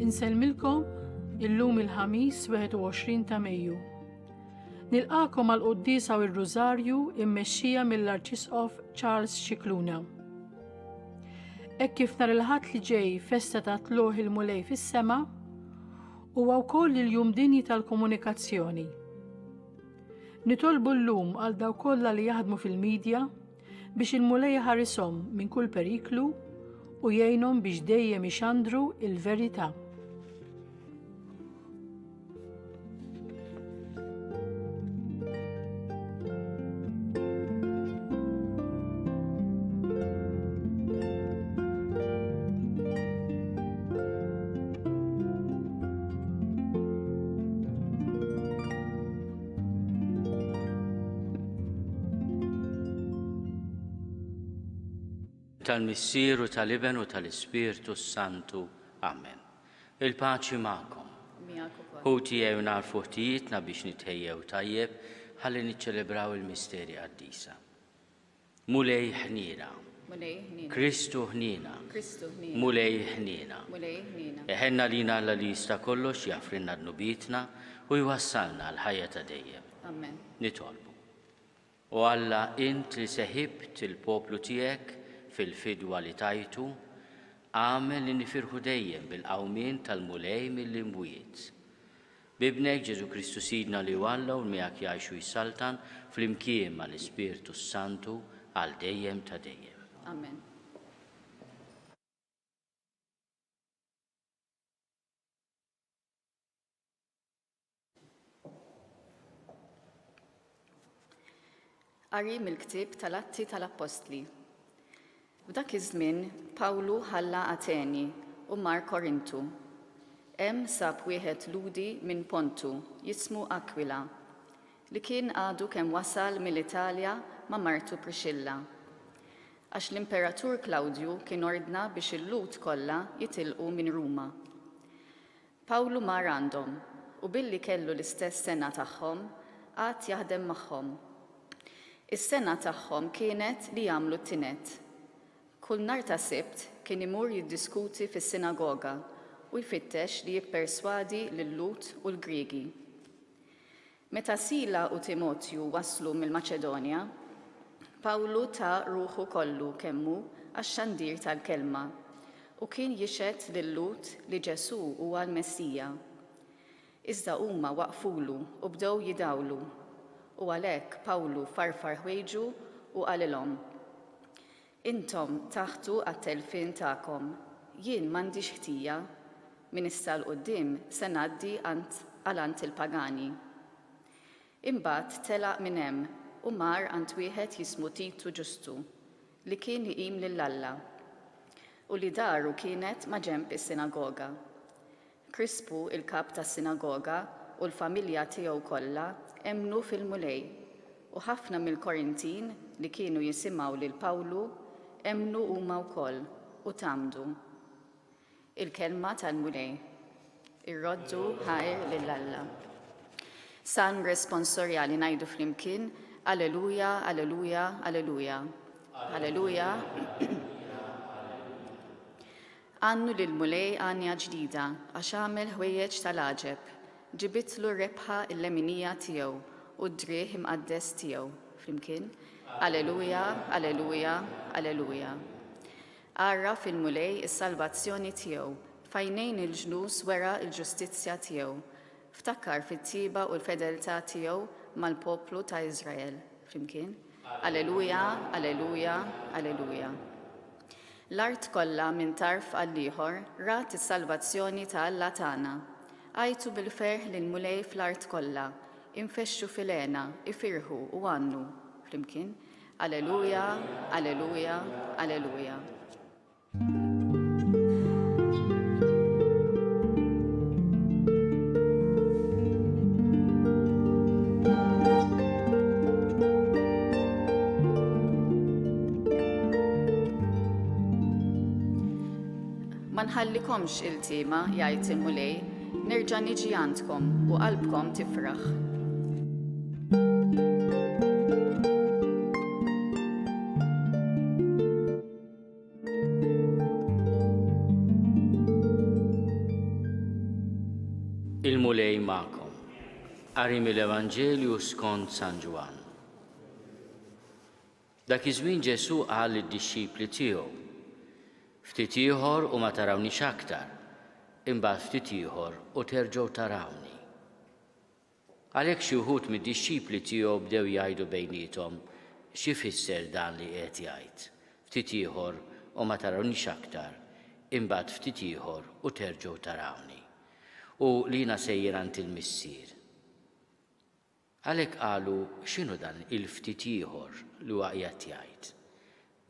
Inselmilkom illum il-ħamis 21 ta' Mejju. Nilqakom għal Quddiesa u Rużarju immexxija mill-Arċisqof Charles Xikluna. Hekk kif nhar il-Ħadd li ġej festa ta' tluħ il-mulej fis-sema, huwa wkoll il-jum dinji tal-komunikazzjoni. Nitolbu llum għal dawk kollha li jaħdmu fil-midja biex il-mulej ħarisom minn kull periklu u jgħinhom biex dejjem ixandru il-verità. Tal-Missieru tal-Iben u tal-Ispirtu Santu. Amen. Il-paċi magħkom. Ħuti jew narfu ħtijietna biex nitħejjew tajjeb ħalli niċċelebraw il-misteri Quddiesa. Mulej ħnina. Kristu ħnina. Mulej ħnina. Eħenna lina alla li jista' kollox jafrinna dnubitna u jwassalna l-ħajja ta' dejjem. Amen. Nitolbu. U Alla int li seħibt il-poplu tiegħek fil-fidwa li tajtu, għamel li nifirħu dejjem bil-qawmien tal-mulej mill-imwiet. Bibnek Ġesu Kristu Sidna li walla u miegħek jgħixu jissaltan fl-imkien mal-Ispirtu Santu għal dejjem ta' dejjem. Amen. Qari mill-ktieb tal-Atti tal-Apostli. F'dak iż-żmien Pawlu ħalla Ateni u mar Korintu. Hemm sab wieħed ludi minn Pontu jismu Akwila li kien għadu kemm wasal mill-Italja ma' martu Priscilla. Għax l-Imperatur Klawdju kien ordna biex il-lud kollha jitilqu minn Ruma. Pawlu mar għandhom u billi kellu l-istess sena tagħhom għad jaħdem magħhom. Is-sena tagħhom kienet li jagħmlu t-tinet. Kull nhar ta' Sibt kien imur jiddiskuti fis-sinagoga u jfittex li jipperswadi lill-Lut u l-Griegi. Meta Sila u Timotju waslu mill-Maċedonja, Pawlu ta' ruħu kollu kemmu għax-xandir tal-kelma u kien jixed lill-Lut li Ġesu huwa l-Messija. Iżda huma waqfulu u bdew jidawlu u għalhekk Pawlu farfar ħwejġu u qalilhom: Intom taħtu għat-telfin tagħkom, jien m'għandix ħtija, min issa l-qudiem se ngħaddi għand il-pagani. Imbagħad telaq minn hemm u mar għand wieħed jismu Titu Ġustu li kien iqim lill-Alla u li daru kienet ma' ġenb is-sinagoga. Krispu il-kap tas-sinagoga u l-familja tiegħu kollha emmnu fil-mulej u ħafna mill-Korintin li kienu jisimgħu lil Pawlu emmnu huma wkoll u tamdu. Il-kelma tal-mulej. Ir-roddu ħajr lill-Alla. San responsorjali ngħidu flimkien: Alleluja, Alleluja, Alleluja. Alleluja. Għannu lill-mulej għanja ġdida għax għamel ħwejjeġ tal-għaġeb. Ġibitlu rebħa il-leminija tiegħu u d-drieħ imqaddes tiegħu. Flimkien: Alleluja, Alleluja, Alleluja. Ara fil-mulej is-salvazzjoni tiegħu, fajnejn il-ġnus wera il-ġustizzja tiegħu. Ftakkar fit-tiba u l-fedeltà tiegħu mal-poplu ta' Iżrael. Flimkien. Alleluja, alleluja, alleluja. L-art kollha minn tarf għal ieħor rat is-salvazzjoni ta' Alla tagħna. Għajtu bil-ferħ lil mulej fl-art kollha, infexxu fil-għena, ifirħu u għannu. Flimkien. Alleluja, alleluja, alleluja. Ma nħallikomx il-tema, jgħid il-mulej, nerġa' niġi għandkom u qalbkom tifraħ. Il-mulej ma'kom. Qari mill-Evanġelju skont San Ġwan. Dak iż-żmien Ġesu qal lid-dixxipli tiegħu: ftit ieħor u ma tarawniex aktar, imbagħad ftit ieħor u terġgħu tarawni. Għalhekk xi wħud mid-dixxipli tiegħu bdew jgħidu bejniethom xi fisser dan li qed jgħid. Ftit ieħor u ma tarawniex aktar, imbagħad ftit ieħor u terġgħu tarawni. U lina sejjer għand il-missier. Għalhekk qalu x'inhu dan il-ftit ieħor li huwa qiegħed jgħid.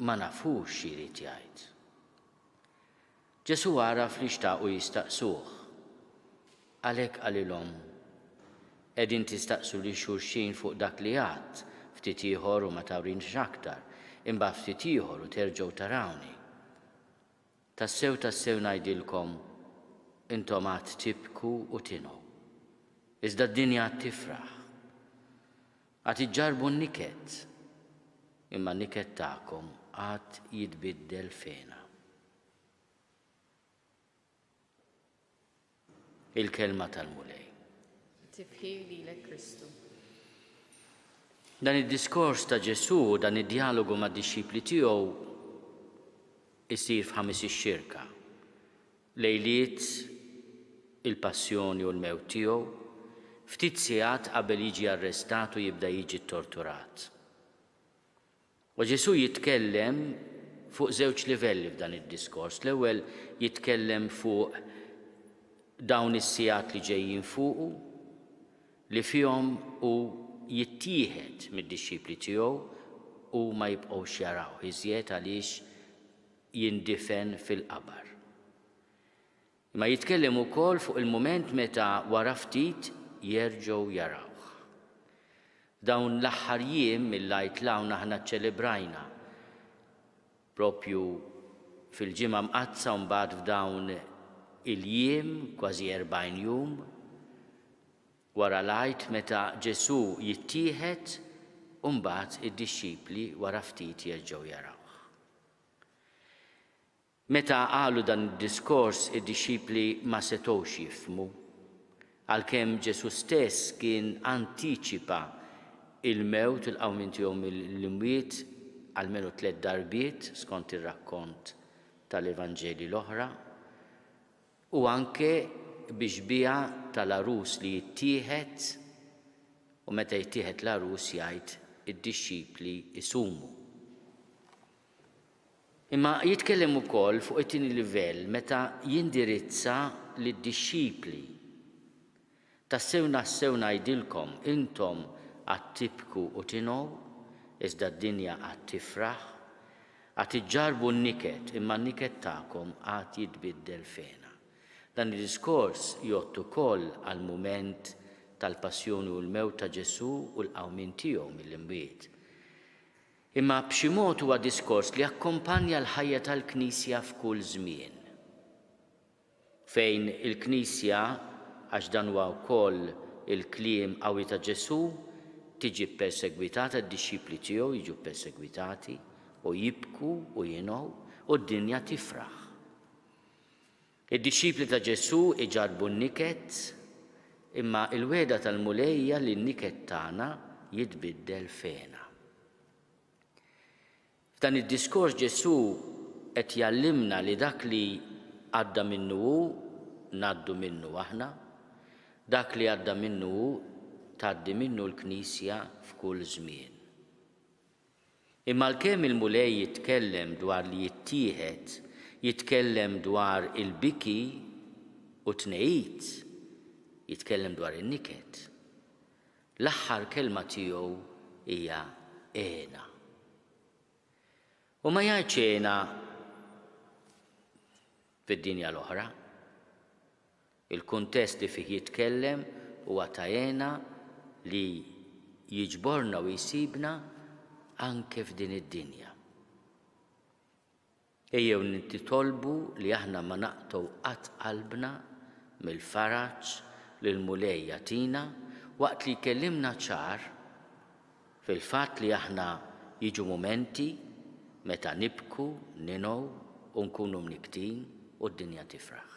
Ma nafux x'jrid jgħid. Ġesu għaraf li xtaqu jistaqsuh. Għalhekk qalilhom: qegħdin tistaqsu li xulxin fuq dak li għadt, ftit ieħor u ma tawrinx aktar, imbagħad ftit ieħor u terġgħu tarawni. Tassew ngħidilkom, intom għad tibku u tingħu. Iżda d-dinja għad tifraħ. Għad iġġarbu n-niket, imma n-niket tagħkom għad jitbiddel fena. Il-kelma tal-mulej. Tifħir lilek Kristu. Dan id-diskors ta' Ġesu, dan id-dialogu mad-dixxipli tiegħu isir f'ħames ix-xirka. Lejliet il-passjoni u l-mewt tiegħu, ftit sigħat qabel jiġi arrestat u jibda jiġi torturat. U Ġesu jitkellem fuq żewġ livelli f'dan id-diskors. L-ewwel jitkellem fuq dawn is-sigħat li ġejjin fuqu, li fihom hu jittieħed mid-dixxipli tiegħu u ma jibqgħux jaraw iżjed għaliex jindifen fil-qabar. Ma jitkellem ukoll fuq il-mument meta wara ftit jerġgħu jarawh. Dawn l-aħħar jiem mill-lajtlawn aħna ċċelebrajna propju fil-ġimgħa mqazza u mbagħad f'dawn il-jiem kważi 40 jum wara l-għajt meta Ġesu jittieħed u mbagħad id-dixxipli wara ftit jerġgħu jarawh. Meta qalu dan id-diskors id-dixxipli ma setgħux jifhmu, għalkemm Ġesu stess kien antiċipa il-mewt il-qawmin tiegħu mill-imwiet almenu 3 darbiet skont ir-rakkont tal-Evanġeli l-oħra, u anke biex biha tal-arus li jittieħed u meta jittieħed l-arus jgħid id-dixxipli isumu. Imma jitkellem ukoll fuq it-tieni livell meta jindirizza lid-dixxipli. Tassew ngħidilkom, intom għad tibku u tingħu, iżda d-dinja għad tifraħ, għad iġġarbu n-niket, imma n-niket tagħkom għad jitbiddel fena. Dan id-diskors jgħod ukoll għall-mument tal-passjoni u l-mewt ta' Ġesu u l-qawmin tiegħu mill-imwiet. Imma b'xi mod huwa diskors li akkompanja l-ħajja tal-Knisja f'kull żmien. Fejn il-Knisja, għax dan huwa wkoll il-kliem qawwi ta' Ġesu, tiġi persegwitata, d-dixxipli tiegħu jiġu persegwitati u jibku u jingħu u d-dinja tifraħ. Id-dixxipli ta' Ġesu iġarbu n-niket, imma il-weda tal-mulejja li n-niket tagħna jitbiddel fena. F'dan id-diskors Ġesu qed jallimna li dak li għadda minnu hu ngħaddu minnu aħna, dak li għadda minnu hu tgħaddi minnu l-Knisja f'kull żmien. Imma l-kemm il-mulej jitkellem dwar li jittieħed, jitkellem dwar il-biki u tnejjit, jitkellem dwar in-niket. L-aħħar kelma tiegħu hija għena. U ma jgħidx għena fid-dinja l-oħra. Il-kuntest li fih jitkellem huwa ta' għena li jiġborna u jsibna anke f'din id-dinja. Ejjew nitolbu li aħna ma naqtgħu qatt qalbna mill-faraġġ li l-mulej jagħtina waqt li jkellimna ċar fil-fatt li aħna jiġu mumenti meta nibku, ningħu u nkunu mniktin u d-dinja tifraħ.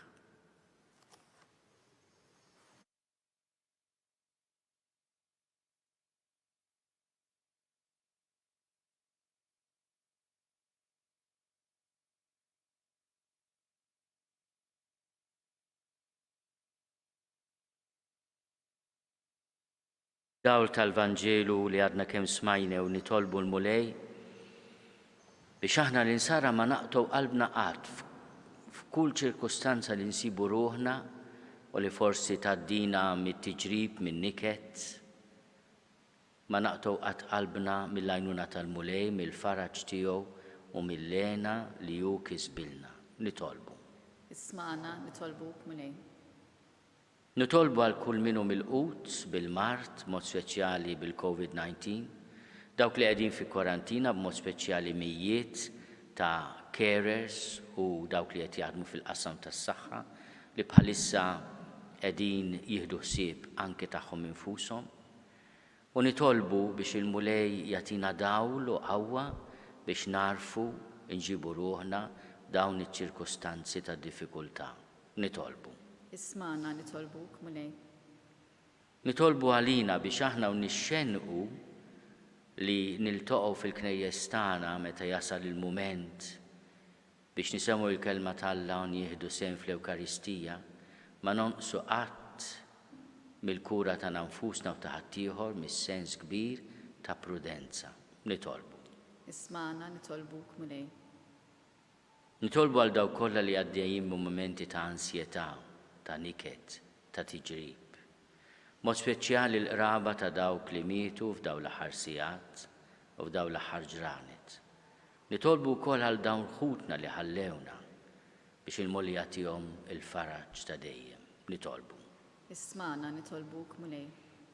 Dawl tal-Vanġelu li għadna kemm smajna u nitolbu l-mulej biex aħna l-insara ma naqtgħu qalbna qatt f'kull ċirkustanza li nsibu ruħna u li forsi tgħaddina mit-tiġrib min-niket, ma naqtgħu qatt qalbna mill-għajnuna tal-mulej, mill-faraġġ tiegħu u mill-għena li hu kisbilna. Nitolbu. Isma'na nitolbuk mulej. Nitolbu għal kull minnu mill-qut bil-mart, mod speċjali bil-COVID-19, dawk li qegħdin fi kwarantina b'mod speċjali mijiet ta' carers u dawk li qed jaħdmu fil-qasam tas-saħħa li bħalissa qegħdin jieħdu ħsieb anke tagħhom infushom. U nitolbu biex il-mulej jagħtina dawl u qawwa biex narfu nġibu ruħna dawn iċ-ċirkustanzi ta' diffikultà. Nitolbu. Isma'na nitolbuk mulej. Nitolbu għalina biex aħna nixxenqu li niltaqgħu fil-knejjes tagħna meta jasal il-mument biex nisemgħu l-kelma tal-Alla u jieħdu sehem fl-Ewkaristija, ma nonqsu qatt mill-kura ta' nfusna u ta' ħaddieħor mis-sens kbir ta' prudenza. Nitolbu. Isma'na nitolbuk mulej. Nitolbu għal dawk kollha li għaddejjin momenti ta' ansjetà, ta' niket, ta' tiġrib. Mod speċjali l-qraba ta' dawk li mietu f'dawn l-aħħar sigħat u f'dawn l-aħħar ġranet. Nitolbu wkoll għal dawn ħutna li ħallewna biex il-mulej jagħtihom il-faraġġ ta' dejjem. Nitolbu. Isma'na nitolbuk mulej.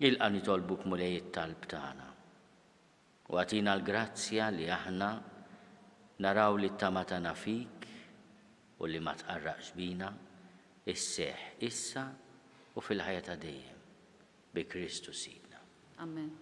Ilqa' nitolbuk mulej it-talb tagħna. U għatina l-grazzja li aħna naraw li t-tama tagħna fik u li ma tqarraqx bina isseħ issa u fil-ħajja ta' dejjem bi Kristu Sidna. Amen.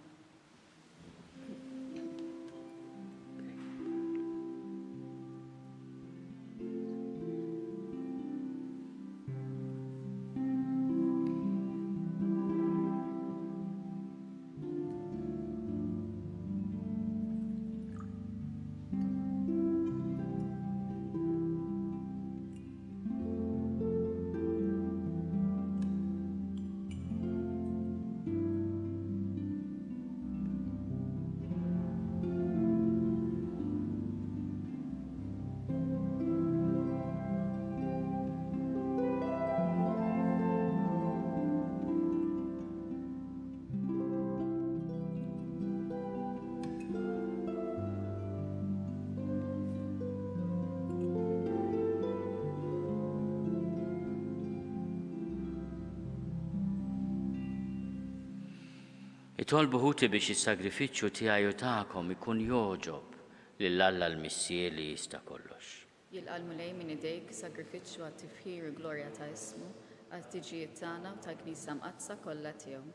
Itolbu ħuti biex is-sagrifiċċju tiegħi u tagħkom ikun joġob lill-Alla l-Missir li jista' kollox. Jilqa' l-mulej minn idejk sagrifiċċju għat-tifħir u glorja ta' ismu għat-tiġijiet tagħna u ta' Knisja mqaddsa kollha tiegħu.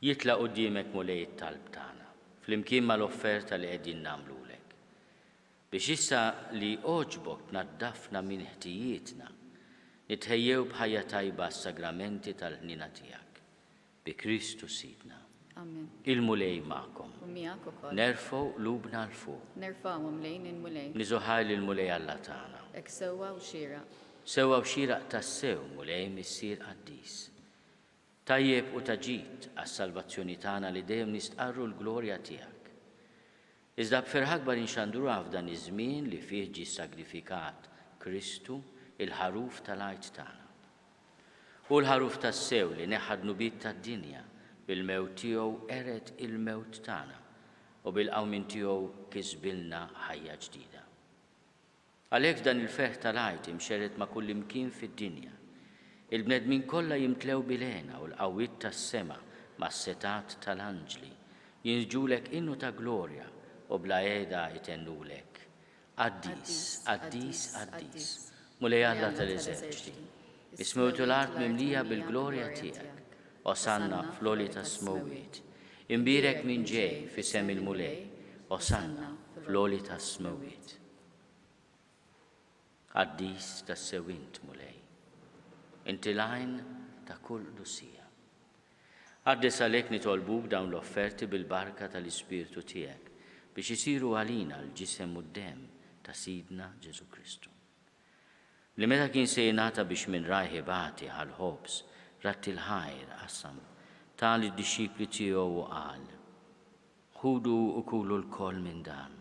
Jitlaq quddiemek mulej it-talb tagħna flimkien mal-offerta li qegħdin nagħmlulek. Biex issa li oġbok tnaddafna minn ħtijietna, nitħejjew b'ħajja tajba s-sagramenti tal-ħnina tiegħek. Bi Kristu Sidna. Amen. Il-mulej ma'kom. U miegħek ukoll. Nerfgħu qlubna l fuq. Nerfgħuhom lejn il-mulej. Niżuħaj lill-mulej Alla tagħna. Hekk sewwa u xieraq. Sewwa xieraq tassew mulej missier qaddis. Tajjeb u taġid għas-salvazzjoni tagħna li dejjem nistqarru l-glorja tiegħek. Iżda b'ferħ akbar inxanduru f'dan iż-żmien li fih ġie sagrifikat Kristu il-ħaruf tal-għajt tagħna. U l-ħaruf tas-sew li neħħad nubiet tad-dinja bil-mewt tiegħu ered il-mewt tagħna u bil-qawmin tiegħu kisbilna ħajja ġdida. Għalhekk dan il-ferħ tal-għajt imxerret ma' kull imkien fid-dinja. Il-bnedmin kollha jimtlew bil-għena u l-qawwiet tas-sema mas-setat tal-anġli jinġulek innu ta' glorja u bla qiegħda jtennulek. Qaddis, qaddis, qaddis, mulej Alla tal-eżerċiti. Ismewtu l-art mimlija bil-glorja tiegħek, osanna fl-oli tas-smowiet. Imbirek min ġej f'isem il-mulej, osanna fl-oli tas-smowiet. Qaddis tas-sewint mulej. Inti lajn ta' kull lusija. Għaddes għalhekk nitolbuk dawn l-offerti bil-barka tal-Ispirtu tiegħek biex isiru għalina l-ġisem u d-dem ta' Sidna Ġesu Kristu. Li meta kien se jingħata biex minn rajħibati għal-ħobs ratti l-ħajr qassam tal id-dixxipli tiegħu u qal: ħudu u kulu l-koll minn dan,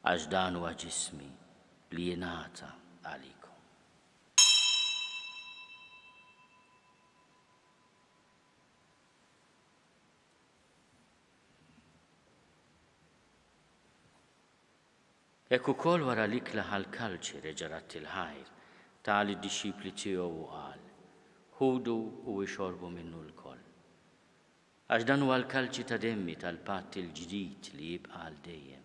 għax dan huwa ġismi li jingħata għalikom. Hekk ukoll wara l-ikla ħall-kalċi reġa' ratti l-ħajr tal id-dixxipli tiegħu u qal: ħudu u ixorbu minnu l-koll. Għax dan huwa l-kalċi ta' demmi tal-patt il-ġdid li jibqa' għal dejjem.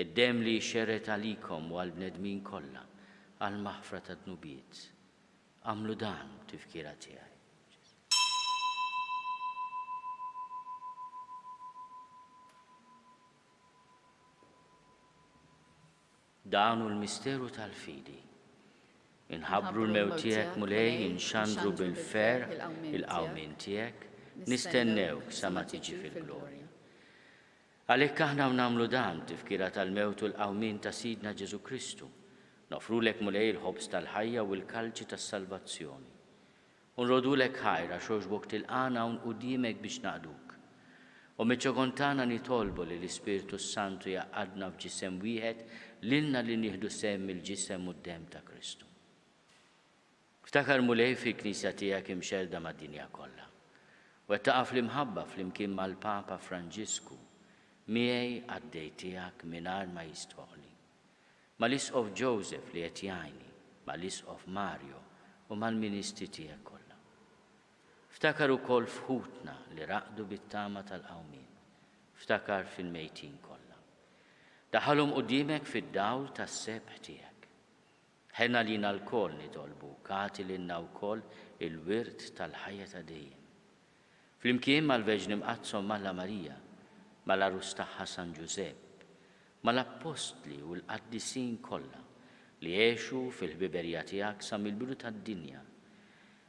Id-demm li jxerret għalikom u għall-bnedmin kollha għal maħfra ta' dnubiet. Għamlu dan tifkira tiegħi. Dan hu l-misteru tal-fidi. Inħabbru l-mewt tiegħek mulej inxandru bil-fer il-qawmien tiegħek, nistennewk sa ma tiġi fil-glorja. Għalhekk aħna nagħmlu dan tifkira tal-mewt u l-qawmien ta' Sidna Ġesu Kristu. Nofrulek mulej il-ħobs tal-ħajja u l-kalċi tas-salvazzjoni. Unrodulek ħajra xoġbok tilqana hawn quddiemek biex naqduk. U meċċokontana nitolbu li l-Ispirtu Santu jaqadna f'ġisem wieħed lilna li nieħdu sehem il-ġisem u d-dem ta' Kristu. Ftakar mulej fil-Knisja tiegħek imxerda mad-dinja kollha. U qed taqaf l-imħabba flimkien mal-Papa Franġisku miegħi għaddej tiegħek mingħajr ma jistħoqli. Mal-Isqof Joseph li qed jgħinni, mal-Isqof Mario u mal-Ministri tiegħek kollha. Ftakar ukoll f'ħutna li raqdu bit-tama tal-qawmien. Ftakar fil-mejtin kollha. Daħalhom quddiemek fid-dawl tas-sebħ tiegħek. Ħenna lina l-koll nitolbu, kati lilna wkoll il-wirt tal-ħajja ta' dejjem. Flimkien mal-Verġni Mqazzom Malla Marija, mal-Arus tagħha San Ġusepp, mal-Apostli u l-Qaddisin kollha li jgħixu fil-ħbiberija tiegħek sa mill-bidu tad-dinja.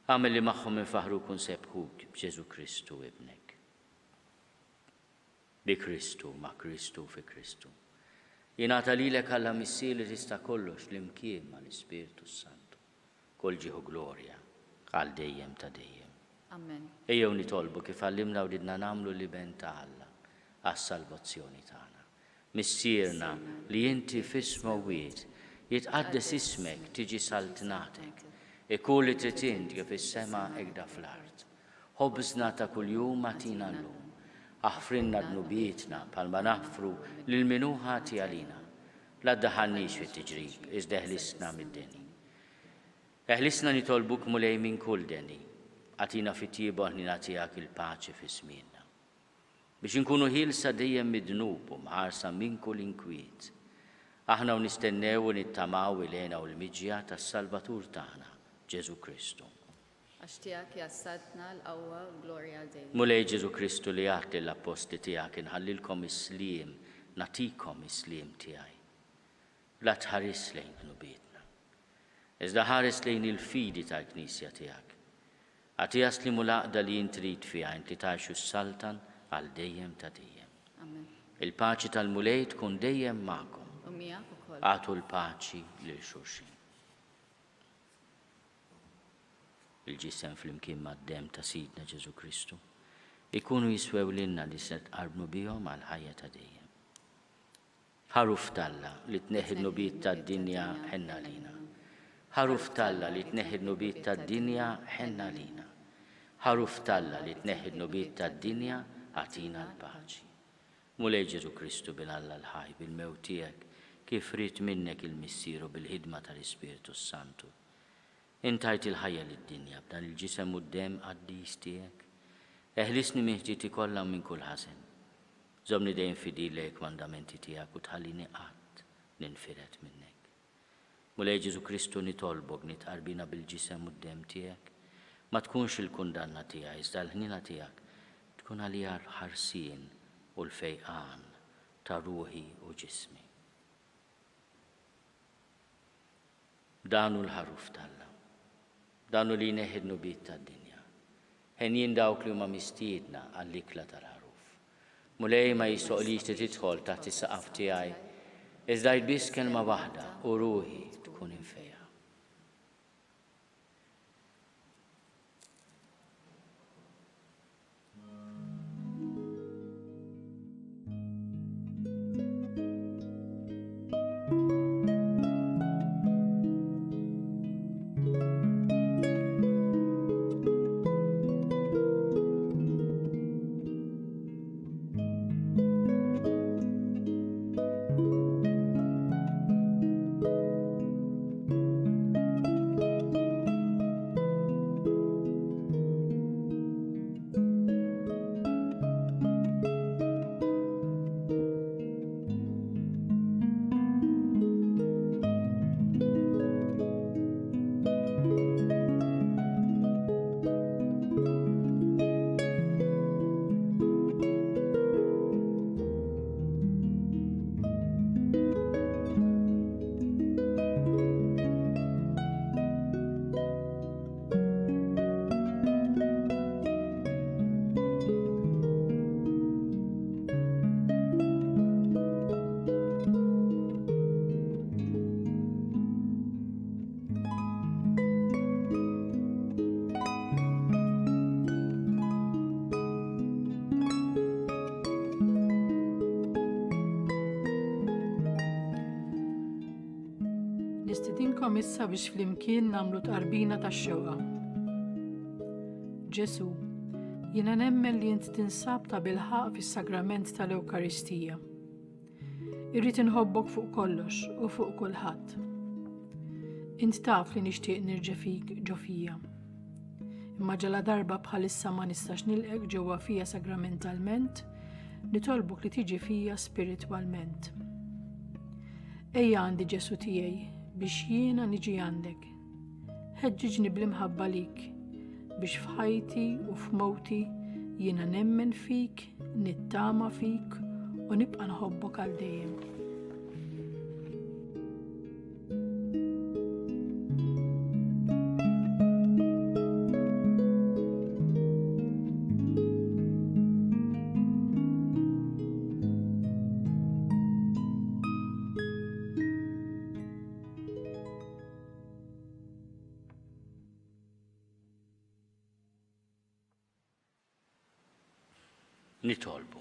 Għamel li magħhom infaħru kun sebħuk b'Ġesu Kristu ibnek. Bi Kristu, ma' Kristu fi Kristu. Jingħata lilek Alla missier li tista' kollox l-imkien mal-Ispirtu Santu. Kol ġieħu glorja għal dejjem ta' dejjem. Amen. Ejjew nitolbu kif għallimna u ridna nagħmlu liben ta' Alla għas-salvazzjoni tagħna. Missierna li inti f'ismu wieħed jitqaddes ismek tiġi saltnatek. Ikun li trid int kif is-sema hekk fl-art. Ħobżna ta' kuljum atina llum. Aħfrinna dnubietna palma naħfru lil minu ħati għalina. La ddaħħalniex fit-tiġrib, iżda eħlisna mid-deni. Eħlisna nitolbuk mulej minn kull deni. Għatina fit-tiebu ħnina tiegħek il-paċi fi żmienna. Biex inkunu ħielsa dejjem mid-dnub u mħarsa minn kull inkwiet. Aħna u nistennew u nittamaw ilena u l-miġja tas-Salvatur tagħna, Ġesu Kristu. Għax tiegħek jassadna l-qawwa u l-glorja għal dejjem. Mulej Ġesu Kristu li għahdi l-apposti tiegħek inħallilkom is-sliem, natikom is-sliem tiegħi. La tħares lejn dnubietna. Iżda ħares lejn il-fidi tal-Knisja tiegħek. Għatijas li mulaqda li jintrid fija int li taħxu s-saltan għal dejjem ta' dejjem. Amen. Il-paċi tal-mulej tkun dejjem ma'kom. U miegħek ukoll. Għatu l-paċi lil xulxin. Il-ġisem fl-imkien mad-dem ta' Sidna Ġesu Kristu ikunu jiswew lilna li se tqarbnu bihom għal ħajja ta' dejjem. Ħaruf talla li tneħħi n-nubiet tad-dinja ħenna lina. Ħaruf talla li tneħħi n-nubiet tad-dinja ħenna lina. Ħaruf talla li tneħħi n-nubiet tad-dinja għatina l-paċi. Mulej Ġesu Kristu bil-Alla l-ħaj bil-mewt tiegħek kif rid minnek il-missieru bil-ħidma tal-Ispiritu Santu. Intajt il-ħajja lid-dinja b'dan il-ġisem u d-dem għaddis tiegħek. Eħlisni miħġiti kollha minn kull ħażen. Żomni dejjem fidilek mandamenti tiegħek u tħallini qatt ninfiret minnek. Mulej Ġesu Kristu nitolbok nitqarbina bil-ġisem u d-dem tiegħek. Ma tkunx il-kundanna tiegħi iżda l-ħnina tiegħek tkun għalija ħarsien u l-fejqan ta' ruħi u ġismi. Danu l-ħaruf talla, danu li neħidnu bit tad-dinja. Ħenjin dawk li huma mistiedna għall-ikla tal-ħaruf. Mulej ma jistoqlix li tidħol taħt is-saqaf tiegħi, iżda jbiss kelma waħda u ruħi tkun infejja. Nistidinkom issa biex flimkien namlu tqarbina tax-xewqa. Ġesu, jiena nemmen li int tinsab ta' bilħaq fis-sagrament tal-Ewkaristija. Irrid inħobbok fuq kollox u fuq kulħadd. Int taf li nixtieq nirġa' fik ġo fija. Imma ġala darba bħalissa ma nistax nilqek ġewwa fija sagramentalment, nitolbok li tiġi fija spiritwalment. Ejja għandi Ġesu tiegħi biex jiena niġi għandek. Ħeġġiġni bl-imħabba lik biex f'ħajti u f'mowti jiena nemmen fik, nittama fik u nibqa' nħobbok għal dejjem. Nitolbu.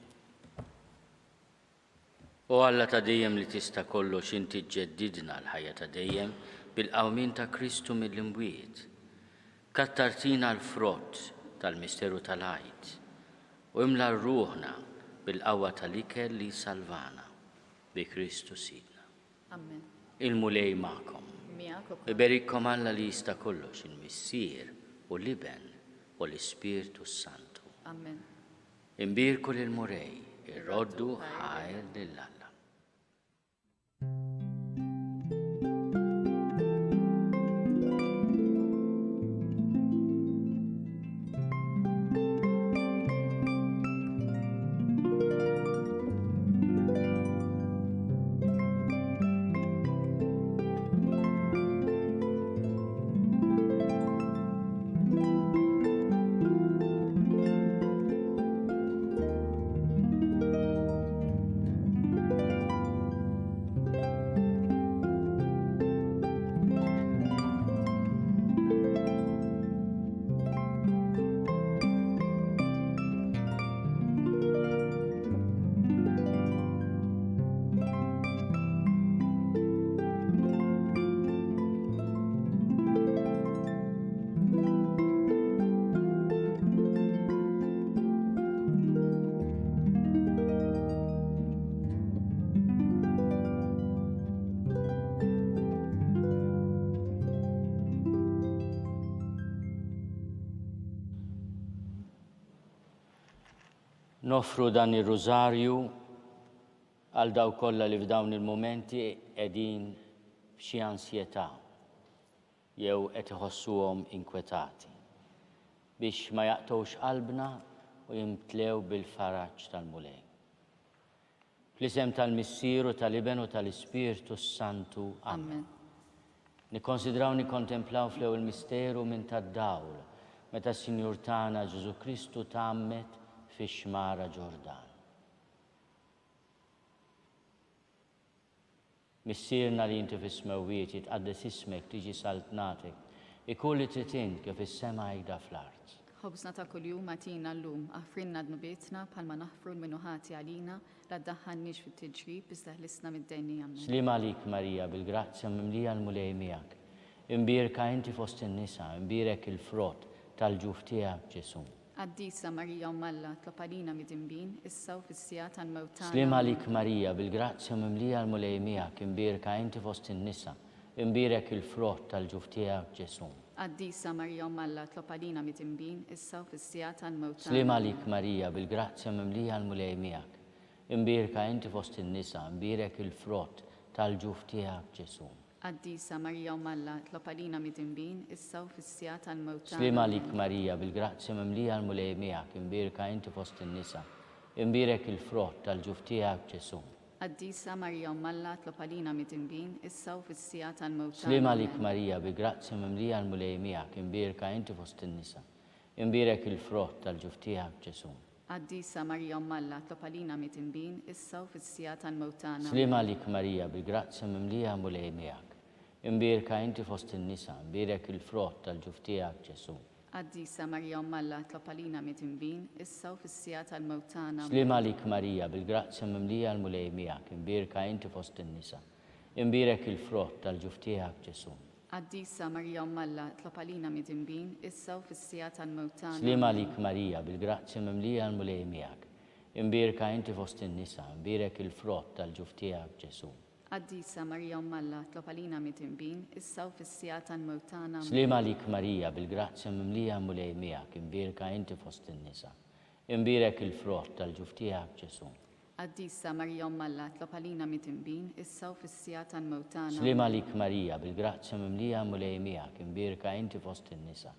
U Alla ta' dejjem li tista' kollox inti ġġeddidna l-ħajja ta' dejjem bil-qawmin ta' Kristu mill-imwiet. Kattartina l-frott tal-misteru tal-ħajt u imla rruħna bil-qawwa tal-ikel li salvana bi Kristu Sidna. Amen. Il-mulej ma'kom. Iberikkom Alla li jista' kollox il-missier u l-iben u l-Ispiritu Santu. Amen. Imbirku lil-murej, irroddu ħajr lill-Alla. Nofru dan ir-Rużarju għal daw kollha li f'dawn il-momenti qegħdin f'xi ansjetà jew qed iħossuhom inkwetati biex ma jaqtgħux qalbna u jimtlew bil-faraġġ tal-mulej. Fl-isem tal-Missieru tal-Iben u tal-Ispirtu Santu. Amen. Nikkonsidraw nikkontemplaw fl-ewwel misteru minn tad-dawl meta s-Sinjur tagħna Ġesu Kristu tgħammet fix-xmara Ġordan. Missierna li inti fis-smewwiet jitqaddes ismek tiġi saltnatek ikun li trid int kif is-sema jgħidha fl-art. Ħobżna ta' kuljum atina llum, aħfrinna dnubietna bħalma naħfru l-minuħati għalina la ddaħħalniex fit-tiġrib iżda ħlisna mid-dejni Amen. Slima għalik Marija bil-grazzja mimlija l-mulej miegħek. Imbierka inti fost in-nisa, imbierek il-frott tal-ġuf tiegħek Ġesu. Qaddisa Marija Alla, tlob għalina mid-imbin, issa u fis-sija tal-mewtana. Slima għalik Marija bil-grazzja mimlija l-mulej miegħek, imbierka inti fost in-nisa, imbierek il-frott tal-ġuf tiegħek Ġesu. Qaddisa Marija Alla, tlob għalina mid-imbin, issa u fis-sija tal-mewtana. Slima għalik Marija bil-grazzja mimlija l-mulej miegħek, imbierka inti fost in-nisa, imbierek il-frott tal-ġuf tiegħek Ġesu. Qaddisa Marija Alla, tlob għalina mid-imbin, issa u fis-sija tal-mewtana. Slima għalik Marija bil-grazzja mimlija l-mulej miegħek, imbierka inti fost in-nisa, imbierek il-frott tal-ġuf tiegħek Ġesu. Qaddisa Marija Alla, tlob għalina mid-imbin, issa u fis-sija tal-mewtana. Slima għalik Marija bil-grazzja mimlija l-mulej miegħek, imbierka inti fost in-nisa, imbierek il-frott tal-ġuf tiegħek Ġesu. Qaddisa Marija Alla, tlob għalina mid-imbin, issa u fis-sija tal-mewtana. Slima għalik Marija bil-grazzja mimlija l-mulej miegħek, imbierka inti fost in-nisa, imbierek il-frott tal-ġuf tiegħek Ġesu. Qaddisa Marija Alla, tlob għalina mid-imbin, issa u fis-sija tal-mewtana. Slima għalik Marija bil-grazzja mimlija l-mulej miegħek, imbierka inti fost in-nisa, imbierek il-frott tal-ġuf tiegħek Ġesu. Qaddisa Marija Alla, tlob għalina mid-imbin, issa u fis-sija tal-mewtana. Slima għalik Marija bil-grazzja mimlija l-mulej miegħek, imbierka inti fost in-nisa, imbierek il-frott tal-ġuf tiegħek Ġesu. Qaddisa Marija Alla, tlob għalina mid-imbin, issa u fis-sija tal-mewtana. Slima għalik Marija bil-grazzja mimlija l-mulej miegħek, imbierka inti fost in-nisa, imbierek il-frott tal-ġuf tiegħek Ġesu. Qaddisa Marija Alla, tlob għalina mid-imbin, issa u fis-sija tal-mewtana. Slima għalik Marija bil-grazzja mimlija l-mulej miegħek, imbierka inti fost in-nisa,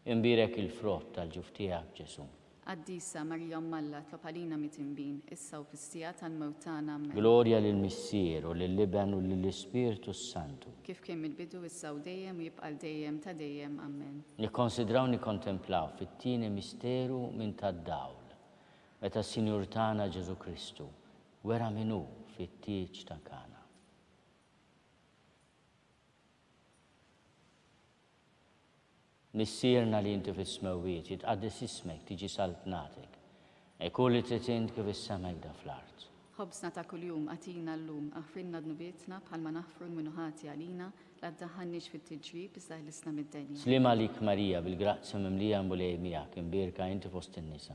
imbierek il-frott tal-ġuf tiegħek Ġesu. Qaddisa Marija Alla, tlob għalina mid-imbin, issa u fis-sija tal-mewtana. Glorja lill-Missieru, lill-Iben u lill-Ispirtu Santu. Kif kien mill-bidu issa u dejjem u jibqa' dejjem ta' dejjem. Amen. Nikkonsidraw nikkontemplaw fit-tieni misteru minn tad-dawl meta s-Sinjur tagħna Ġesu Kristu wera minnu fit-tieġ ta' Kana. Missierna li inti fis-smewwiet jitqaddes ismek tiġi saltnatek, ikun li trid int kif is-sema jgħidha fl-art. Ħobżna ta' kuljum atina llum, aħfrinna dnubietna bħalma naħfru l-minuħati għalina la ddaħħalniex fit-tiġrib iżda ħlisna mid-dejni. Slima għalik Marija bil-grazzja mimlija l-mulej miegħek, imbierka inti fost in-nisa,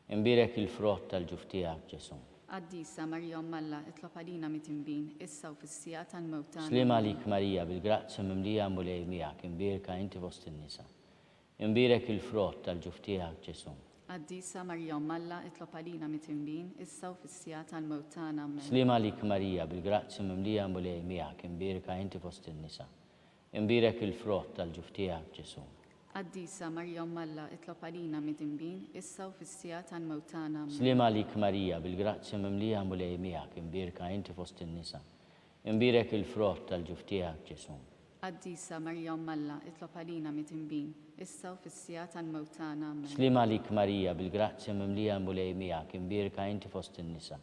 imbierek il-frott tal-ġuf tiegħek Ġesu. Qaddisa Marija Alla, tlob għalina mid-imbin, issa u fis-sija tal-mewtana. Slima għalik Marija bil-grazzja mimlija l-mulej miegħek, imbierka inti fost in-nisa, imbierek il-frott tal-ġuf tiegħek Ġesu. Qaddisa Marija Alla, tlob għalina mid-imbin, issa u fis-sija tal-mewtana. Amen. Slima għalik Marija bil-grazzja mimlija l-mulej miegħek, imbierka inti fost in-nisa, imbierek il-frott tal-ġuf tiegħek Ġesu. Qaddisa Marija Alla, tlob għalina mid-imbin, issa u fis-sija tal-mewtana. Amen. Slima għalik Marija bil-grazzja mimlija l-mulej miegħek, imbierka inti fost in-nisa, imbierek il-frott tal-ġuf tiegħek Ġesu. Qaddisa Marija Alla, tlob għalina mid-imbin, issa u fis-sija tal-mewtana. Amen. Slima għalik Marija bil-grazzja mimlija l-mulej miegħek, imbierka inti fost in-nisa,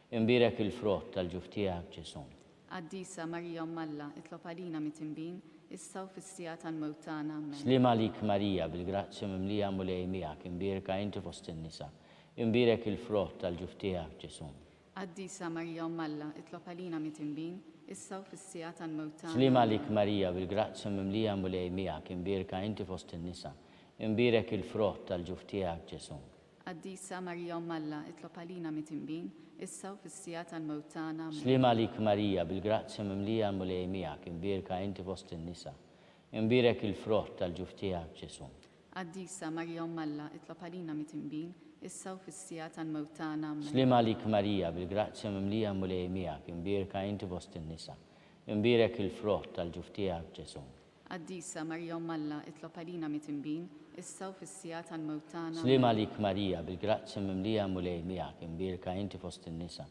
imbierek il-frott tal-ġuf tiegħek Ġesu. Qaddisa Marija Alla, tlob għalina mid-imbin, issa u fis-sija tal-mewtana. Amen. Slima għalik Marija bil-grazzja mimlija l-mulej miegħek, imbierka inti fost in-nisa, imbierek il-frott tal-ġuf tiegħek Ġesu. Qaddisa Marija Alla, tlob għalina mid-imbin, issa u fis-sija tal-mewtana. Slima għalik Marija bil-grazzja mimlija l-mulej miegħek, imbierka inti fost in-nisa, imbierek il-frott tal-ġuf tiegħek Ġesu. Qaddisa Marija Alla, tlob għalina mid-imbin, issa u fis-sija tal-mewtana. Amen. Slima għalik Marija bil-grazzja mimlija l-mulej miegħek, imbierka inti fost in-nisa, imbierek il-frott tal-ġuf tiegħek Ġesu. Qaddisa Marija Alla, tlob għalina mid-imbin, issa u fis-sija tal-mewt tagħna. Amen. Slima lik Marija, bil-grazzja mimlija mulej miegħek, imbierka inti fost in-nisa. Imbierek il-frott tal-ġuf tiegħek Ġesu. Qaddisa Marja Umm Alla, itlob għalina mit-inbin, issa u fis-sija tal-mewt tagħna. Slima lik Marija, bil-grazzja mimlija mulej miegħek, imbierka inti fost in-nisa.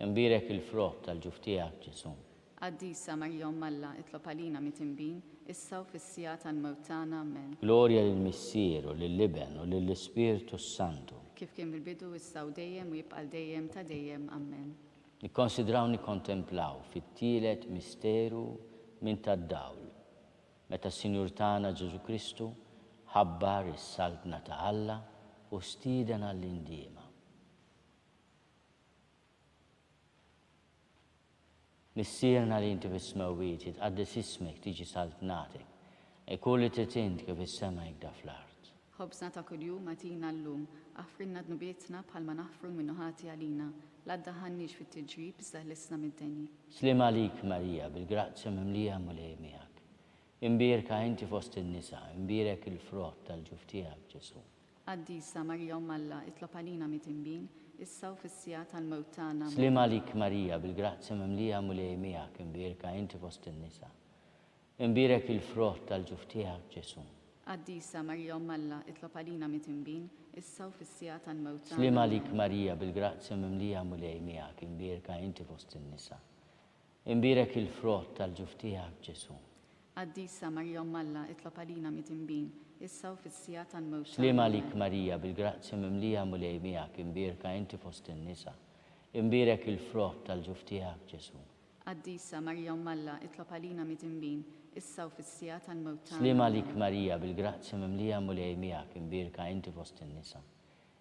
Imbierek il-frott tal-ġuf tiegħek Ġesu. Qaddisa Marja Umm Alla, itlob għalina mit-inbin, issa u fis-sija tal-mewt tagħna. Amen. Glorja lill-Missier u lill-Liben u lill-Ispirtu Santu. Kif kien bil-bidu issa u dejjem u jibqa' dejjem ta' dejjem. Amen. Nikkonsidraw nikkontemplaw fit-tielet misteru minn tad-dawl. Meta s-Sinjur tagħna Ġesu Kristu ħabbar is-salbna ta' Alla u stieden għall-indiema. Missierna li inti fis-smawiet jitqaddes ismek tiġi salbnatek, e kulli titint kif is-sema jikda fl-art. Ħobżna ta' kuljum atina llum, aħfrinna dnubietna bħalma naħfru minnu ħati għalina, l-addaħannix fit-tiġrib iżda ħlisna mid-deni. Slima lik Marija, bil-grazzja mimlija mulej miegħek. Imbierka inti fost in-nisa, imbierek il-frott tal-ġuf tiegħek Ġesu. Qaddisa Marja Umm Alla, itlob għalina mit-inbin, issa u fis-sija tal-mewt tagħna. Slima lik Marija, bil-grazzja mimlija mulej miegħek, imbierka inti fost in-nisa. Imbierek il-frott tal-ġuf tiegħek Ġesu. Qaddisa Marja Umm Alla, itlob għalina mit-inbin, issa u fis-sija tal-mewt tagħna. Slima lik Marija, bil-grazzja mimlija mulej miegħek, imbierka inti fost in-nisa. Imbierek il-frott tal-ġuf tiegħek Ġesu. Qaddisa Marja Umm Alla, itlob għalina mit-inbin, issa u fis-sija tal-mewt tagħna. Slima lik Marija, bil-grazzja mimlija mulej miegħek, imbierka inti fost in-nisa. Imbierek il-frott tal-ġuf tiegħek Ġesu. Qaddisa Marja Umm Alla, itlob għalina mit-inbin, issa u fis-sija tal-mewt tagħna. Slima lik Marija, bil-grazzja mimlija mulej miegħek, imbierka inti fost in-nisa.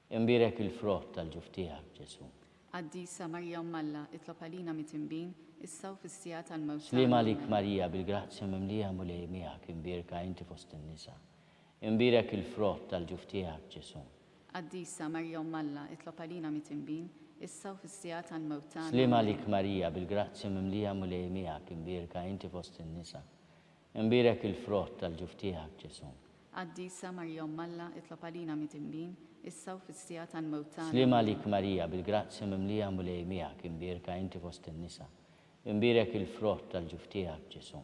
Imbierek il-frott tal-ġuf tiegħek Ġesu. Qaddisa Marja Umm Alla, itlob għalina mit-inbin, issa u fis-sija tal-mewt tagħna. Slima lik Marija, bil-grazzja mimlija mulej miegħek, imbierka inti fost in-nisa. Imbierek il-frott tal-ġuf tiegħek Ġesu. Qaddisa Marja Umm Alla, itlob għalina mit-inbin, issa u fis-sija tal-mewt tagħna. Slima lik Marija, bil-grazzja mimlija mulej miegħek, imbierka inti fost in-nisa. Imbierek il-frott tal-ġuf tiegħek Ġesu. Qaddisa Marja Umm Alla, itlob għalina mit-inbin, issa u fis-sija tal-mewt tagħna. Slima lik Marija, bil-grazzja mimlija mulej miegħek, imbierka inti fost in-nisa. Imbierek il-frott tal-ġuf tiegħek Ġesu.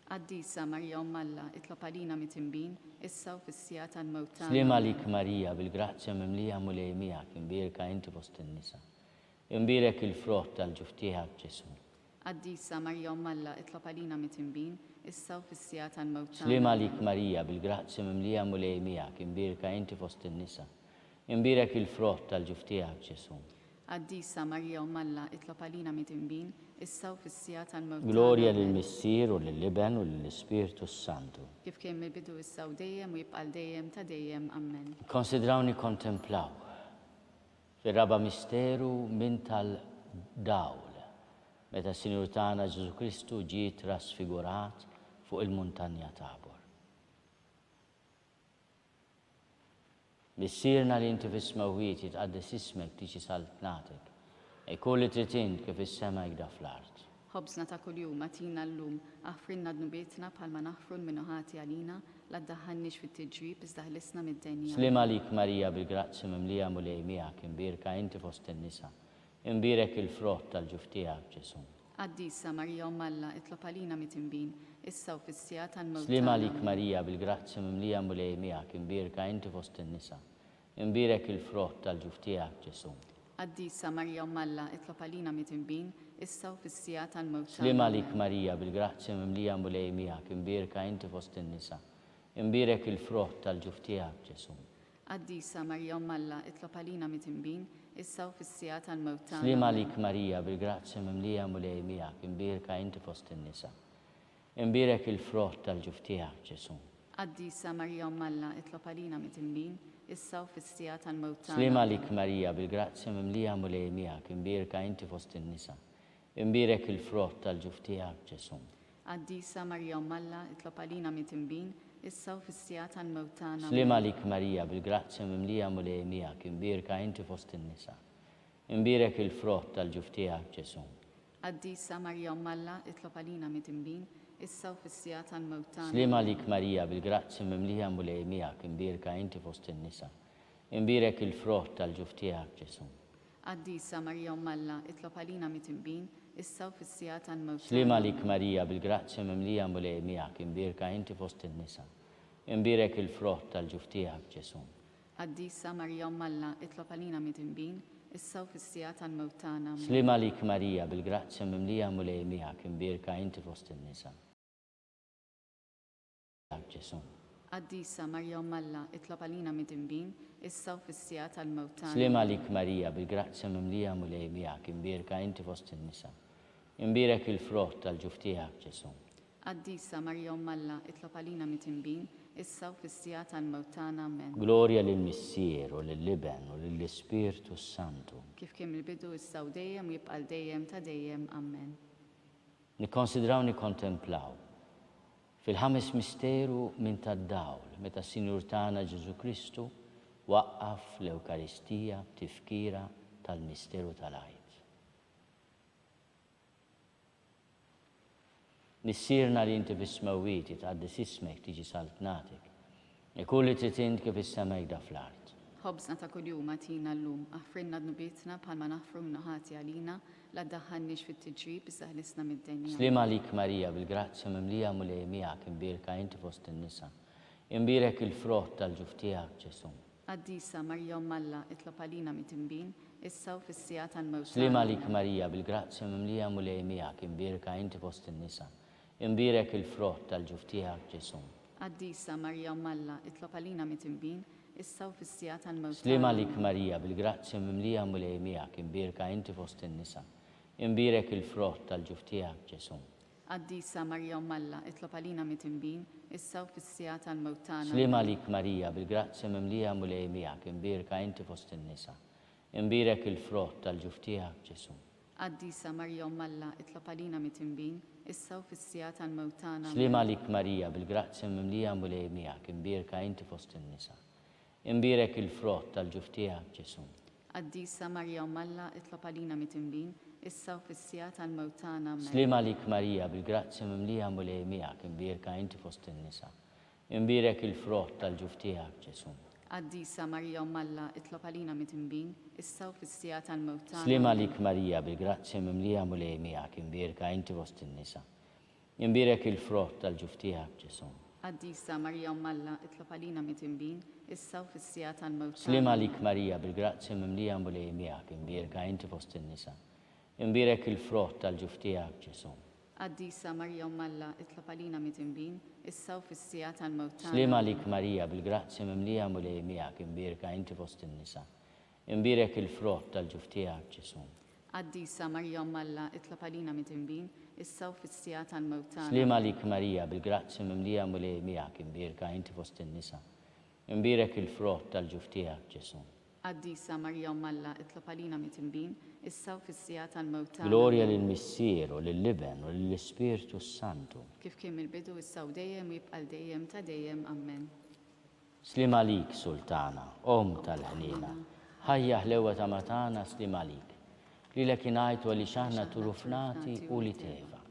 Qaddisa Marja Umm Alla, itlob għalina mit-inbin, issa u fis-sija tal-mewt tagħna. Slima lik Marija, bil-grazzja mimlija mulej miegħek, imbierka inti fost in-nisa. Imbierek il-frott tal-ġuf tiegħek Ġesu. Qaddisa Marja Umm Alla, itlob għalina mit-inbin, issa u fis-sija tal-mewt tagħna. Slima lik Marija, bil-grazzja mimlija mulej miegħek, imbierka inti fost in-nisa. Imbierek il-frott tal-ġuf tiegħek Ġesu. Qaddisa Marja Umm Alla, itlob għalina mit-inbin, issa u fis-sija tal-mewt tagħna. Glorja lill-Missier u lill-Liben u lill-Ispirtu Santu. Kif kien mill-bidu issa u dejjem u jibqa' dejjem ta' dejjem. Amen. Konsidraw nikkontemplaw fir-raba misteru minn tal-dawl. Meta s-Sinjur tagħna Ġesu Kristu ġie trasfigurat fuq il-muntanja Tabor. Missierna li inti fis-smawiet jitqaddes ismek tiġi salbnatek, e kulli tritint kif is-sema jikda fl-art. Ħobżna ta' kuljum atina llum, aħfrinna dnubietna bħalma naħfru minnu ħati għalina, l-addaħannix fit-tiġrib iżda ħlisna mid-denja. Slima lik Marija, bil-grazzja mimlija mulej miegħek, imbierka inti fost in-nisa. Imbierek il-frott tal-ġuf tiegħek Ġesu. Qaddisa Marja Umm Alla, itlob għalina mit-inbin, issa u fis-sija tal-mewt Slima tagħna. lik Marija, bil-grazzja mimlija mulej miegħek, imbierka inti fost in-nisa. Imbierek il-frott tal-ġuf tiegħek Ġesu. Qaddisa Marja Umm Alla, itlob għalina mit-inbin, issa u fis-sija tal-mewt tagħna. Slima lik Marija, bil-grazzja mimlija mulej miegħek, imbierka inti fost in-nisa. Imbierek il-frott tal-ġuf tiegħek Ġesu. Qaddisa Marja Umm Alla, itlob għalina mit-inbin, issa u fis-sija tal-mewt tagħna. Slima lik Marija, bil-grazzja mimlija mulej miegħek, imbierka inti fost in-nisa. Imbierek il-frott tal-ġuf tiegħek Ġesu. Qaddisa Marja Umm Alla, itlob għalina mit-inbin, issa u fis-sija tal-mewt tagħna. Slima lik Marija, bil-grazzja mimlija mulej miegħek, imbierka inti fost in-nisa. Imbierek il-frott tal-ġuf tiegħek Ġesu. Qaddisa Marja Umm Alla, itlob għalina mit-inbin, issa u fis-sija tal-mewt tagħna. Slima lik Marija, bil-grazzja mimlija mulej miegħek, imbierka inti fost in-nisa. Imbierek il-frott tal-ġuf tiegħek Ġesu. Qaddisa Marja Umm Alla, itlob għalina mit-inbin, issa u fis-sija tal-mewt tagħna. Slima lik Marija, bil-grazzja mimlija mulej miegħek, imbierka inti fost in-nisa. Imbirek il-frott tal-ġuf tiegħek Ġesu. Quddiesa Marja Umm Alla, itlob għalina mit-tinbin, issa u fis-sija tal-mewt. Slima lik Marija bil-grazzja mimlija mulej miegħek, imbirka inti fost in-nisa. Imbirek il-frott tal-ġuf tiegħek Ġesu. Quddiesa Marja Umm Alla, itlob għalina mit-tinbin, issa u fis-sija tal-mewt tagħna. Slima lik Marija bil-grazzja mimlija mulej miegħek, imbirka inti fost in-nisa. Ġesu. Quddiesa Marja Umm Alla, itlob għalina mit-tinbin, issa u fis-sija tal-mewt tagħna. Slima lik Marija bil-grazzja mimlija mulej miegħek, imbirka inti fost in-nisa. Imbirek il-frott tal-ġuf tiegħek Ġesu. Quddiesa Marja Umm Alla, itlob għalina mit-tinbin, issa u fis-sija tal-mewt tagħna. Amen. Glorja lill-Missier u lill-Liben u lill-Ispirtu Santu. Kif kien il-bidu issa u dejjem u jibqa' dejjem ta' dejjem. Amen. Nikkonsidraw nikkontemplaw fil-ħames misteru minn tad-dawl meta s-Sinjur tagħna Ġesu Kristu waqqaf l-Ewkaristija tifkira tal-misteru tal-Għid. Nissirna li inti bis-smewwieti tqaddis ismek tiġi saltnatek. Ikun li trid int kif is-semejda fl-art. Ħobżna ta' kuljum għatina llum, aħfrinna dnubietna bħalma naħfru minnu ħati għalina, la ddaħħalniex fit-tiġrib issa ħlisna mid-denja. Slima lik Marija bil-grazzja mimlija mulej miegħek, imbirka inti fost in-nisa. Imbirek il-frott tal-ġuf tiegħek Ġesu. Quddiesa Marja Umm Alla, itlob għalina mit-tinbin, issa u fis-sija tal-mewt. Slima lik Marija bil-grazzja mimlija mulej miegħek, imbirka inti fost in-nisa. Imbirek il-frott tal-ġuf tiegħek Ġesu. Quddiesa Marja Umm Alla, itlob għalina mit-tinbin, issa u fis-sija tal-mewt. Slima lik Marija bil-grazzja mimlija mulej miegħek, imbirka inti fost in-nisa. Imbirek il-frott tal-ġuf tiegħek Ġesu. Quddiesa Marja Umm Alla, itlob għalina mit-tinbin, issa u fis-sija tal-mewt tagħna. Slima lik Marija bil-grazzja mimlija mulej miegħek, imbirka inti fost in-nisa. Imbirek il-frott tal-ġuf tiegħek Ġesu. Quddiesa Marja Umm Alla, itlob għalina mit-tinbin, issa u fis-sija tal-mewt tagħna. Slima lik Marija bil-grazzja mimlija mulej miegħek, imbirka inti fost in-nisa. Imbirek il-frott tal-ġuf tiegħek Ġesu. Quddiesa Marja Umm Alla, itlob għalina mit-tinbin, issa u fis-sija tal-mewt tagħna. Slima lik Marija bil-grazzja mimlija mulej miegħek, imbirka inti fost in-nisa. Imbirek il-frott tal-ġuf tiegħek Ġesu. Quddiesa Marja Umm Alla, itlob għalina mit-tinbin, issa u fis-sija tal-mewt tagħna. Slima lik Marija bil-grazzja mimlija mulej miegħek, imbirka inti fost in-nisa. Imbirek il-frott tal-ġuf tiegħek Ġesu. Quddiesa Marja Umm Alla, itlob għalina mit-tinbin, issa u fis-sija tal-mewt tagħna. Slima lik Marija bil-grazzja mimlija mulej miegħek, imbirka inti fost in-nisa. Imbirek il-frott tal-ġuf tiegħek Ġesu. Quddiesa Marja Umm Alla, itlob għalina mit-tinbin, issa u fis-sija tal-mewt tagħna. Slima lik Marija bil-grazzja mimlija mulej miegħek, imbirka inti fost in-nisa. Imbirek il-frott tal-ġuf tiegħek Ġesu. Quddiesa Marja Umm Alla, itlob għalina mit-tinbin, issa u fis-sija tal-mewt tagħna. Slima lik Marija bil-grazzja mimlija mulej miegħek, imbirka inti fost in-nisa. Imbirek il-frott tal-ġuf tiegħek Ġesu. Quddiesa Marja Umm Alla, itlob għalina mit-tinbin, issa u fis-sija tal-mewt tagħna. Glorja lill-Missier u lill-Liben u lill-Ispirtu Santu. Kif kien il-bidu issa u dejjem u jibqa' dejjem ta' dejjem. Amen. Slima lik Sultana, Om tal-ħnina, ħajja ħlewa ta' matana slima lik. Lilek ingħajtu għaliex aħna turufnati u li teva.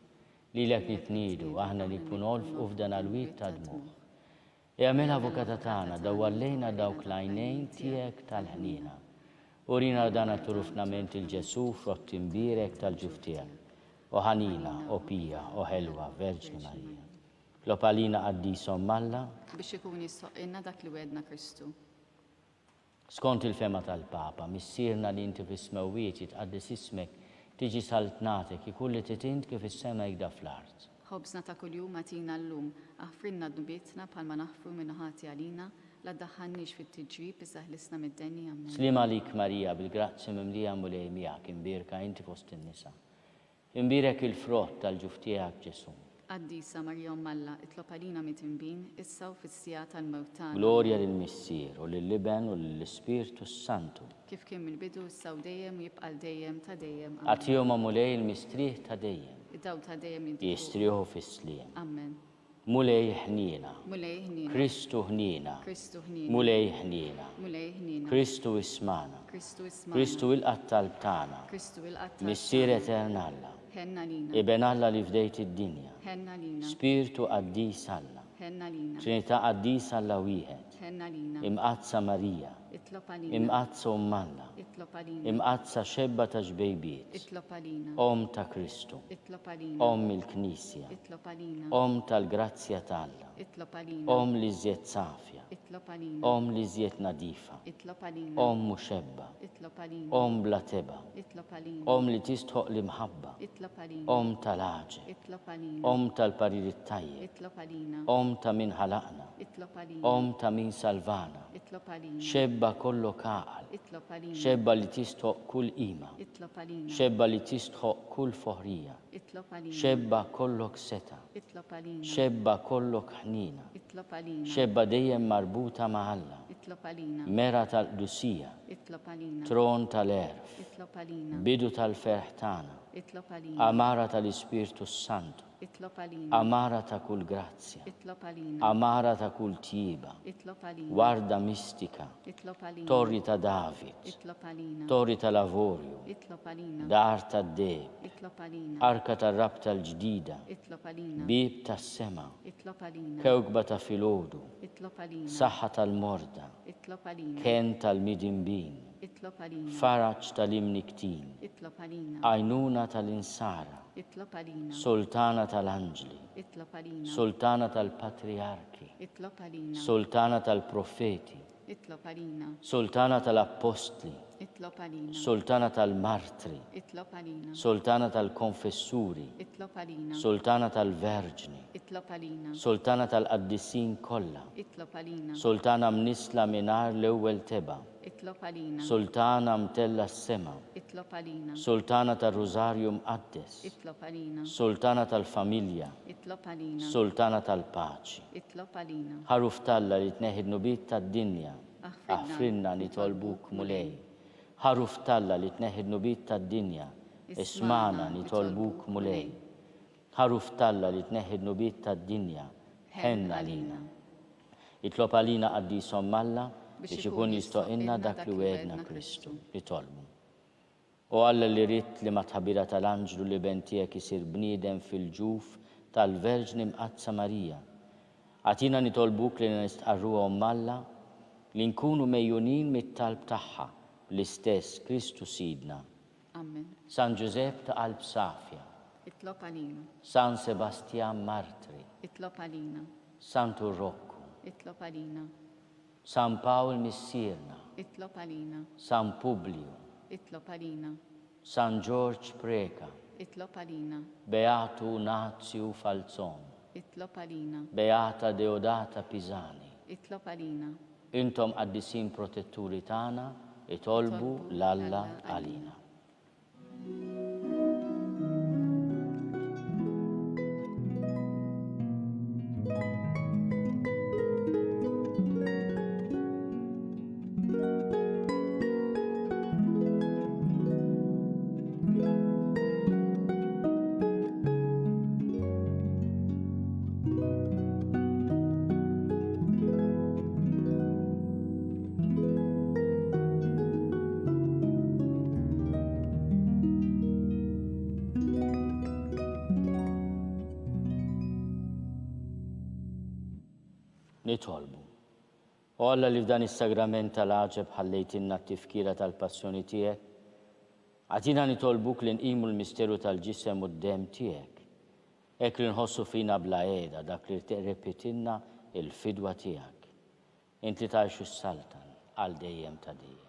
Lilek nitniedu aħna li punolf u f'dan għal-wid ta' dmuħ. Jagħmel avukata tagħna dawwallejna dawk l-għajnejn tiegħek tal-ħnina. Urina dana turufnament il-Ġesu frott imbirek tal-ġuf tiegħek. O ħanina, o pija, o ħelwa, Verġni Marija. Lopalina Quddiesa Umm Alla biex ikun jissoqilna dak li wedna Kristu. Skont il-fema tal-Papa, missierna li inti fis-smewwieti tqaddis ismek tiġi saltnatek ikun li titint kif is-sema jgda fl-art. Ħobżna ta' kuljum għatina llum, aħfrinna dnubietna bħalma naħfru minnu ħati għalina, la ddaħħalniex fit-tiġrib issa ħlisna mid-denja. Amen. Slima lik Marija bil-grazzja mimlija mulej miegħek, imbirka inti fost in-nisa. Imbirek il-frott tal-ġuf tiegħek Ġesu. Quddiesa Marja Umm Alla, itlob għalina mit-tinbin, issa u fis-sija tal-mewt tagħna. Glorja lill-Missier u lill-Liben u lill-Ispirtu Santu. Kif kien mill-bidu issa u dejjem u jibqa' dejjem ta' dejjem. Għatihom mulej il-mistrieħ ta' dejjem. Id-daw ta' dejjem Jistrieħu fis-sliem. Amen. Mulej ħnina. Mulej ħnina. Kristu ħnina. Kristu ħnina. Mulej ħnina. Mulej ħnina. Kristu ismana. Kristu ismana. Kristu il-qattal tagħna. Kristu il-qattal. Missier eternalla. Ħenna lina. Iben Alla li fdejt id-dinja. Ħenna lina. Spiritu Quddiesa Alla. Ħenna lina. Trinità Quddiesa Alla wieħed. Ħenna lina. Imqazza Marija. Itlob għalina. Imqazza ummalla. Itlob għalina. Imqazza xebba ta' ġbejbiet. Itlob għalina. Om ta' Kristu. Itlob għalina. Om il-Knisja. Itlob għalina. Om tal-grazzja talla. Itlob għalina. Om li żjed safja. Itlob għalina. Om li żjed nadifa. Itlob għalina. Om muxebba. Itlob għalina. Om bla teba. Itlob għalina. Om li tistħoq l-imħabba. Itlob għalina. Om tal-aġe. Itlob għalina. Om tal-parir it-tajjeb. Itlob għalina. Om ta' min ħalaqna. Itlob għalina. Om ta' min salvana. Itlob għalina. Xebba kollu kaqal. Itlob għalina. Xebba li tistħoq kull qima. Itlob għalina. Xebba li tistħoq kull foħrija. Itlob għalina. Xebba kollok seta. Itlob għalina. Xebba kollok ħnina. Itlob għalina. Xebba dejjem marbuta ma' Alla. Itlob għalina. Mera tal-qdusija. Itlob għalina. Tron tal-erf. Itlob għalina. Bidu tal-ferħ tagħna. Itlob għalina. Amara tal-Ispirtu Santu. Itlob għalina. Amara ta' kull grazzja. Itlob għalina. Amara ta' kull tjiba. Itlob għalina. Warda mistika. Itlob għalina. Torri ta' David. Itlob għalina. Torri ta' Lavorju. Itlob għalina. Dar ta' Deb. Itlob għalina. Arka ta' Rab tal-ġdida. Itlob għalina. Bib ta' sema. Itlob għalina. Kewkba ta' filodu. Itlob għalina. Saħħa tal-morda. Itlob għalina. Ken tal-midimbin. Itlob għalina. Faraċ tal-imniktin. Itlob għalina. Għajnuna tal-insara. Itlob għalina. Sultana tal-anġli. Itlob għalina. Sultana tal-patriarki. Itlob għalina. Sultana tal-profeti. Itlob għalina. Sultana tal-apostli. Itlob għalina. Sultana tal-martri. Itlob għalina. Sultana tal-konfessuri. Itlob għalina. Sultana tal-verġni. Itlob għalina. Sultana tal-qaddisin kollha. Itlob għalina. Sultana mnisla minar l-ewwel teba. Itlob għalina. Sultana mtella s-sema. Itlob għalina. Sultana tal-Rużarju mqaddes. Itlob għalina. Sultana tal-familja. Itlob għalina. Sultana tal-paċi. Itlob għalina. Ħaruf talla li tneħid nubit tad-dinja. Aħfrinna. Aħfrinna nitolbuk mulej. Ħaruf talla li tneħid nubit tad-dinja. Ismana nitolbuk mulej. Ħaruf talla li tneħid nubit tad-dinja. Ħenna lina. Itlob għalina qaddisom Alla biex ikun jistoqinna dak li wedna Kristu. Nitolbu. U Alla li rid li ma tħabira tal-anġlu li bentijek isir bniedem fil-ġuf tal-Verġni mqazza Marija. Għatina nitolbuk li nistqarruha Alla li nkunu mejjunin mit-talb tagħha l-istess Kristu Sidna. Amen. San Giuseppe ta' qalb safja. Itlob għalina. San Sebastian Martri. Itlob għalina. Santu Rocco. Itlob għalina. San Paul Missirna. Itlob għalina. San Publio. Itlob għalina. San George Preka. Itlob għalina. Beatu Nazio Falzon. Itlob għalina. Beata Deodata Pisani. Itlob għalina. Intom qaddisin protetturi tagħna itolbu l-Alla għalina. Nitolbu. U Alla li f'dan is-sagrament tal-għaġeb ħallejtinna t-tifkira tal-passjoni tiegħek, għatina nitolbuk li nqimu l-misteru tal-ġisem u d-dem tiegħek. Hekk li nħossu fina bla qiegħda dak li tirrepetilna il-fidwa tiegħek. Inti tgħixu s-saltan għal dejjem ta' dejjem.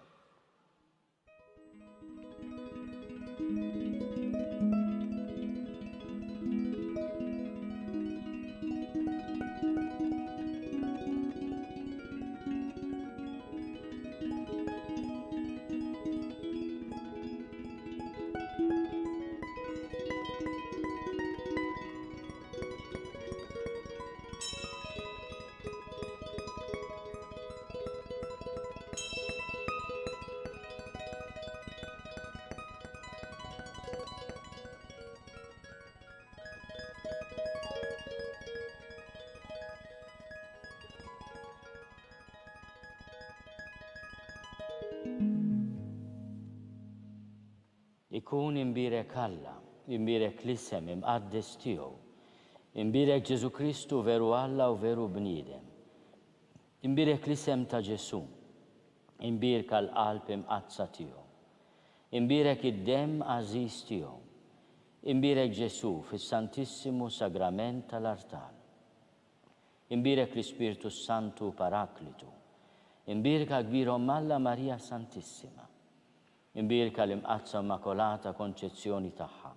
Ikun imbirek Alla, imbirek l-isem imqaddes tiegħu, imbirek Ġesu Kristu veru Alla u veru bniedem. Imbirek l-isem ta' Ġesu, Imbirka l-qalb imqazza tiegħu. Imbirek id-demm għażiż tiegħu. Imbirek Ġesu fis-Santissimu Sagrament tal-Artal. Imbirek l-Ispirtu Santu Paraklitu. Imbirka kbirhom Alla Marija Santissima. Imbirka l-imqazza Immakolata Konċezzjoni tagħha.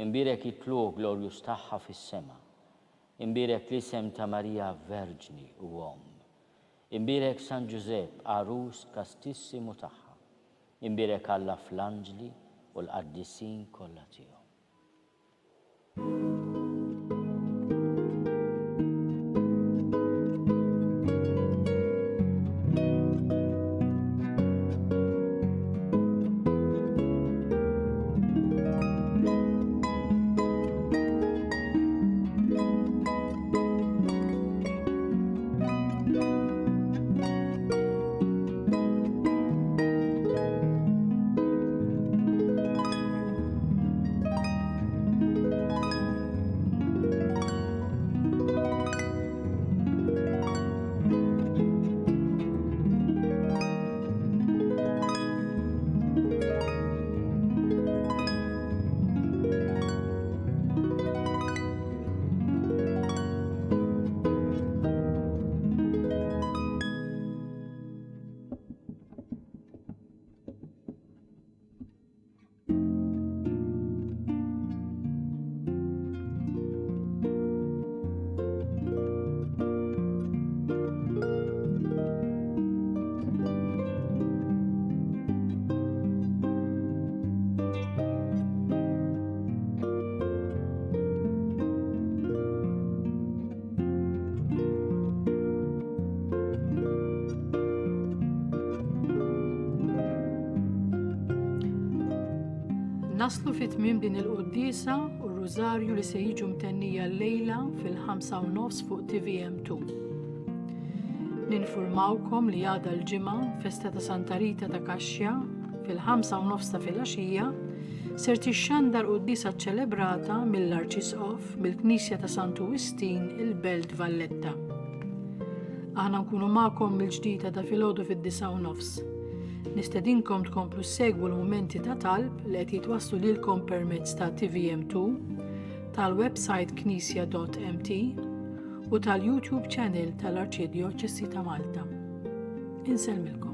Imbirek it-tluq glorjus tagħha fis-sema. Imbirek l-isem ta' Marija Verġni u Om. Imbirek San Giuseppe, Arus Kastissimu tagħha. Imbirek Alla fl-Anġli u l-Qaddisin kollha tiegħu. Naslu fit-tmiem din il-Quddiesa u r-Rużarju li se jiġu mtennija l-lejla fil-5:30 fuq TVM2. Ninfurmawkom li għada l-ġimgħa festa ta' Santa Rita ta' Kaxxa fil-5:30 ta' filgħaxija ser tixxandar Quddiesa ċċelebrata mill-Arċisqof bil-Knisja ta' Santu Wistin il-Belt Valletta. Aħna nkunu magħkom mill-ġdida ta' filgħodu fid-9:30. Nistedinkom tkomplu segwu l-mumenti ta' talb li qed jitwasslu lilkom permezz ta' TVM2, tal-website knisja.mt u tal-YouTube channel tal-Arċidjoċesi ta' Malta. Insellmilkom.